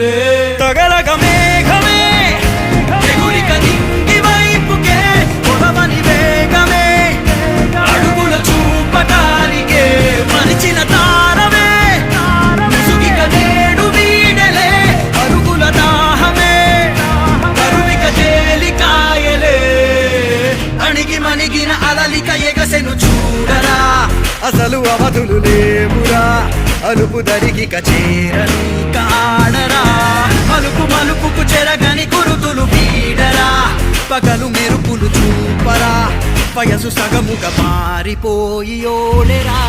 కనులే తగలగ మేఘమే ఎగురిక నింగి వైపుకే పొడవని వేగమే అడుగుల చూపటానికే మరిచిన తారమే ముసుగిక నేడు వీడలే అరుగుల దాహమే కరువిక తేలికాయలే అణిగి మణిగిన అలలిక ఎగసెను చూడరా అసలు అవధులు లేవురా అలుపు దరిగిక చేరని కాడరా మలుపు మలుపుకు చెరగని గురుతులు వీడరా పగలు మెరుపులు చూపరా వయసు సగముగా మారిపోయి ఓడెరా